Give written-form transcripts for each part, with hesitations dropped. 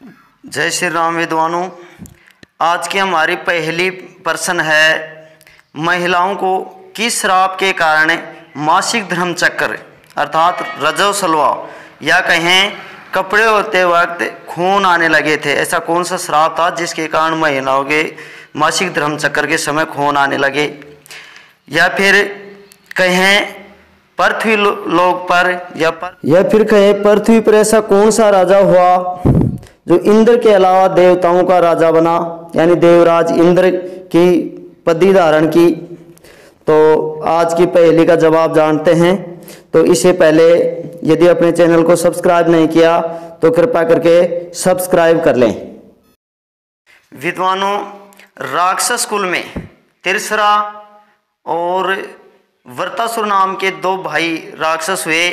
जय श्री राम विद्वानों। आज की हमारी पहली प्रश्न है, महिलाओं को किस श्राप के कारण मासिक धर्म चक्र अर्थात रजोसलवा या कहें कपड़े होते वक्त खून आने लगे थे। ऐसा कौन सा श्राप था जिसके कारण महिलाओं के मासिक धर्म चक्र के समय खून आने लगे। या फिर कहें पृथ्वी लोक पर या फिर कहें पृथ्वी पर ऐसा कौन सा राजा हुआ जो इंद्र के अलावा देवताओं का राजा बना, यानी देवराज इंद्र की पदवी धारण की। तो आज की पहेली का जवाब जानते हैं। तो इससे पहले यदि अपने चैनल को सब्सक्राइब नहीं किया तो कृपया करके सब्सक्राइब कर लें। विद्वानों, राक्षस कुल में तिरसरा और वृत्तासुर नाम के दो भाई राक्षस हुए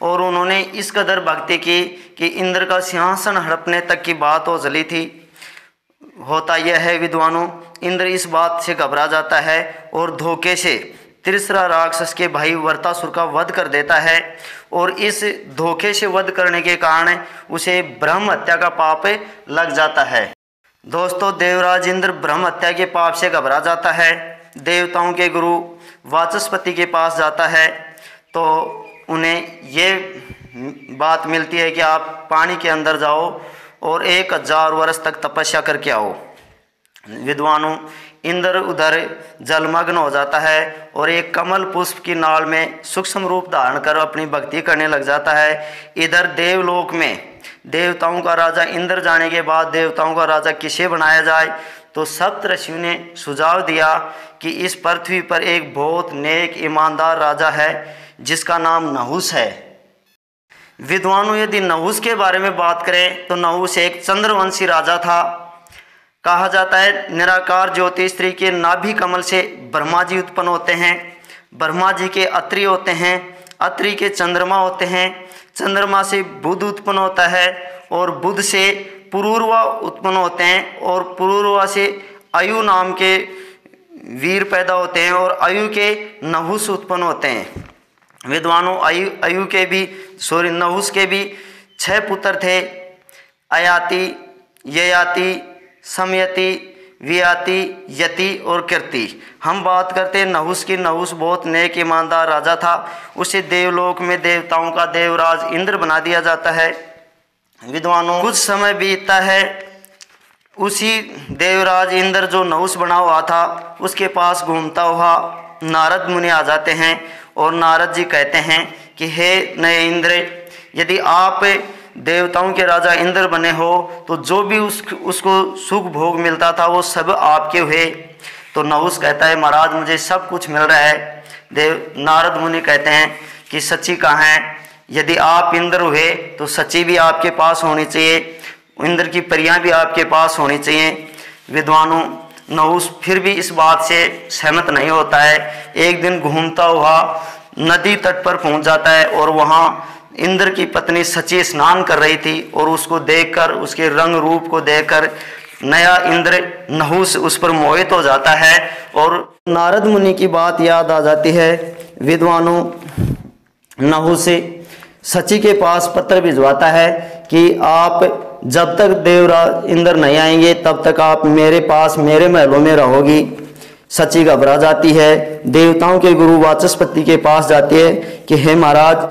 और उन्होंने इस कदर भक्ति की कि इंद्र का सिंहासन हड़पने तक की बात हो चली थी। होता यह है विद्वानों, इंद्र इस बात से घबरा जाता है और धोखे से तिरसरा राक्षस के भाई वृत्तासुर का वध कर देता है और इस धोखे से वध करने के कारण उसे ब्रह्म हत्या का पाप लग जाता है। दोस्तों, देवराज इंद्र ब्रह्म हत्या के पाप से घबरा जाता है, देवताओं के गुरु वाचस्पति के पास जाता है। तो उन्हें ये बात मिलती है कि आप पानी के अंदर जाओ और 1000 वर्ष तक तपस्या करके आओ। विद्वानों, इंद्र उधर जलमग्न हो जाता है और एक कमल पुष्प की नाल में सूक्ष्म रूप धारण कर अपनी भक्ति करने लग जाता है। इधर देवलोक में देवताओं का राजा इंद्र जाने के बाद देवताओं का राजा किसे बनाया जाए, तो सप्तऋषियों ने सुझाव दिया कि इस पृथ्वी पर एक बहुत नेक ईमानदार राजा है जिसका नाम नहुस है। विद्वानों, यदि नहुस के बारे में बात करें तो नहुस एक चंद्रवंशी राजा था। कहा जाता है निराकार ज्योति स्त्री के नाभि कमल से ब्रह्मा जी उत्पन्न होते हैं, ब्रह्मा जी के अत्रि होते हैं, अत्रि के चंद्रमा होते हैं, चंद्रमा से बुध उत्पन्न होता है और बुध से पुरूरवा उत्पन्न होते हैं और पुरूरवा से आयु नाम के वीर पैदा होते हैं और आयु के नहुस उत्पन्न होते हैं। विद्वानों, नहुस के भी 6 पुत्र थे, अयाति, ययाति, समयति, वियाति, यति और कीर्ति। हम बात करते हैं नहुस की। नहुस बहुत नेक ईमानदार राजा था, उसे देवलोक में देवताओं का देवराज इंद्र बना दिया जाता है। विद्वानों, कुछ समय बीतता है, उसी देवराज इंद्र जो नहुस बना हुआ था उसके पास घूमता हुआ नारद मुनि आ जाते हैं और नारद जी कहते हैं कि हे नए इंद्र, यदि आप देवताओं के राजा इंद्र बने हो तो जो भी उसको सुख भोग मिलता था वो सब आपके हुए। तो नहुस कहता है महाराज मुझे सब कुछ मिल रहा है। नारद मुनि कहते हैं कि सच्ची कहाँ है, यदि आप इंद्र हुए तो सच्ची भी आपके पास होनी चाहिए, इंद्र की परियां भी आपके पास होनी चाहिए। विद्वानों, नहुस फिर भी इस बात से सहमत नहीं होता है। एक दिन घूमता हुआ नदी तट पर पहुंच जाता है और वहां इंद्र की पत्नी सची स्नान कर रही थी और उसको देखकर, उसके रंग रूप को देखकर नया इंद्र नहुस उस पर मोहित हो जाता है और नारद मुनि की बात याद आ जाती है। विद्वानों, नहुस सची के पास पत्र भिजवाता है कि आप जब तक देवराज इंद्र नहीं आएंगे तब तक आप मेरे पास मेरे महलों में रहोगी। सची घबरा जाती है, देवताओं के गुरु वाचस्पति के पास जाती है कि हे महाराज।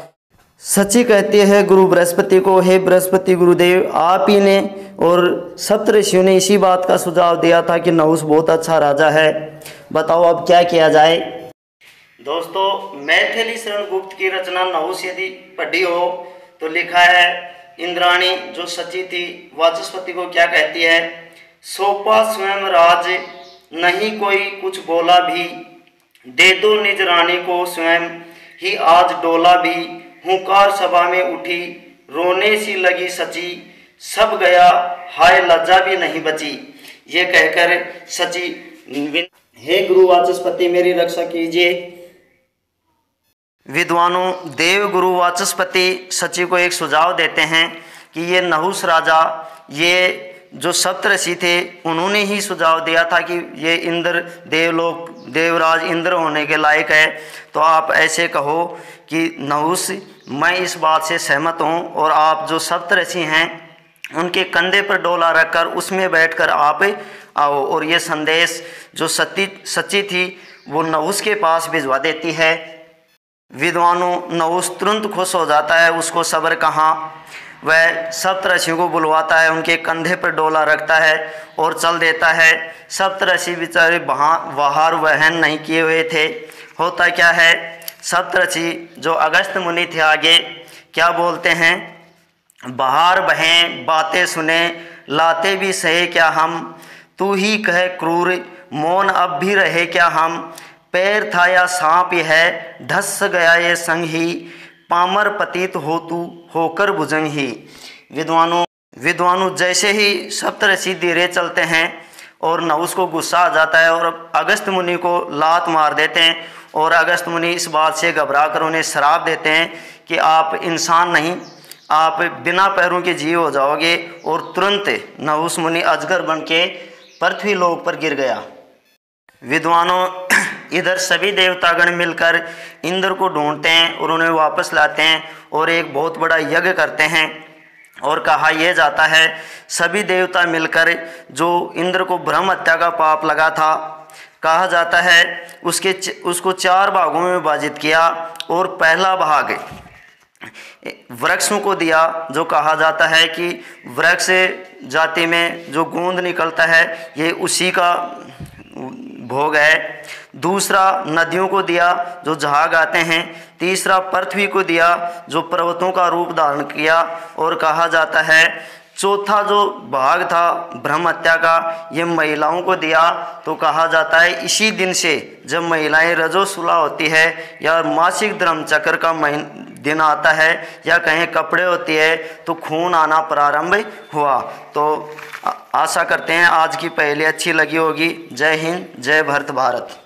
सची कहती है गुरु बृहस्पति को, हे बृहस्पति गुरुदेव, आप ही ने और सप्तऋषियों ने इसी बात का सुझाव दिया था कि नहुस बहुत अच्छा राजा है, बताओ अब क्या किया जाए। दोस्तों, मैथिली शरण गुप्त की रचना नहुस यदि पढ़ी हो तो लिखा है, इंद्राणी जो सची थी वाचस्पति को क्या कहती है, सौंपा स्वयं राज नहीं कोई कुछ बोला भी, दे दो निज रानी को स्वयं ही आज डोला भी, हुंकार सभा में उठी रोने सी लगी सची, सब गया हाय लज्जा भी नहीं बची। ये कहकर सची, हे गुरु वाचस्पति मेरी रक्षा कीजिए। विद्वानों, देव गुरु वाचस्पति सची को एक सुझाव देते हैं कि ये नहुस राजा, ये जो सप्तऋषि थे उन्होंने ही सुझाव दिया था कि ये इंद्र देवलोक देवराज इंद्र होने के लायक है। तो आप ऐसे कहो कि नहुस, मैं इस बात से सहमत हूँ और आप जो सप्तऋषि हैं उनके कंधे पर डोला रखकर उसमें बैठकर आप आओ। और ये संदेश जो सच्ची थी वो नहुस के पास भिजवा देती है। विद्वानों, नहुस तुरंत खुश हो जाता है, उसको सब्र कहाँ। वह सप्तऋषियों को बुलवाता है, उनके कंधे पर डोला रखता है और चल देता है। सप्तऋषि बेचारे बाहर वहन नहीं किए हुए थे। होता क्या है, सप्तऋषि जो अगस्त मुनि थे आगे क्या बोलते हैं, बाहर बहें बातें सुने लाते भी सहे क्या हम, तू ही कहे क्रूर मौन अब भी रहे क्या हम, पैर था या सांप है ढस गया ये संग ही, पामर पतित हो तू होकर भुजंग ही। विद्वानों जैसे ही सप्तऋषि धीरे चलते हैं और नहुस को गुस्सा आ जाता है और अगस्त मुनि को लात मार देते हैं। और अगस्त मुनि इस बात से घबरा कर उन्हें श्राप देते हैं कि आप इंसान नहीं, आप बिना पैरों के जीव हो जाओगे। और तुरंत नहुस मुनि अजगर बन के पृथ्वी लोक पर गिर गया। विद्वानों इधर सभी देवतागण मिलकर इंद्र को ढूंढते हैं और उन्हें वापस लाते हैं और एक बहुत बड़ा यज्ञ करते हैं। और कहा यह जाता है सभी देवता मिलकर जो इंद्र को ब्रह्म हत्या का पाप लगा था, कहा जाता है उसको 4 भागों में विभाजित किया और पहला भाग वृक्षों को दिया, जो कहा जाता है कि वृक्ष जाति में जो गोंद निकलता है ये उसी का भोग है। दूसरा नदियों को दिया जो जहाग आते हैं। तीसरा पृथ्वी को दिया जो पर्वतों का रूप धारण किया। और कहा जाता है चौथा जो भाग था ब्रह्म हत्या का ये महिलाओं को दिया। तो कहा जाता है इसी दिन से जब महिलाएं रजोसुला होती है या मासिक धर्म चक्र का दिन आता है या कहीं कपड़े होती है तो खून आना प्रारंभ हुआ। तो आशा करते हैं आज की पहेली अच्छी लगी होगी। जय हिंद, जय भारत।